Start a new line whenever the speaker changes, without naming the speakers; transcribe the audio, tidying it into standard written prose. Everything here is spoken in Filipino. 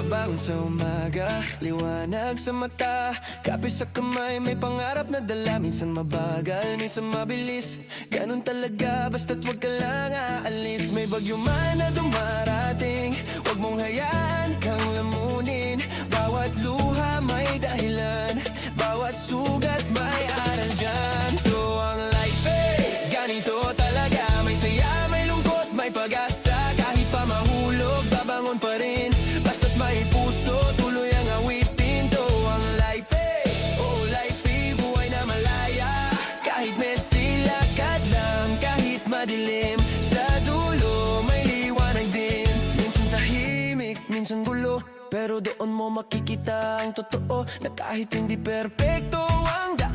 Pagbangon sa umaga, liwanag sa mata, kape sa kamay, may pangarap na dala. Minsan mabagal, minsan mabilis, ganun talaga, basta't wag ka lang aalis. May bagyo man na dumarating, wag mong hayaan kang lamunin. Bawat luha may dahilan, bawat sugat may aral dyan. Ito ang life eh, ganito talaga. May saya, may lungkot, may pag-asa. Kahit pa mahulog, babangon pa rin. Basta't may puso, tuloy ang awitin. To ang life eh, oh life eh, buhay na malaya. Kahit messy, lakad lang, kahit madilim. Sa dulo, may liwanag din. Minsan tahimik, minsan gulo, pero doon mo makikita ang totoo, na kahit hindi perpekto ang daan.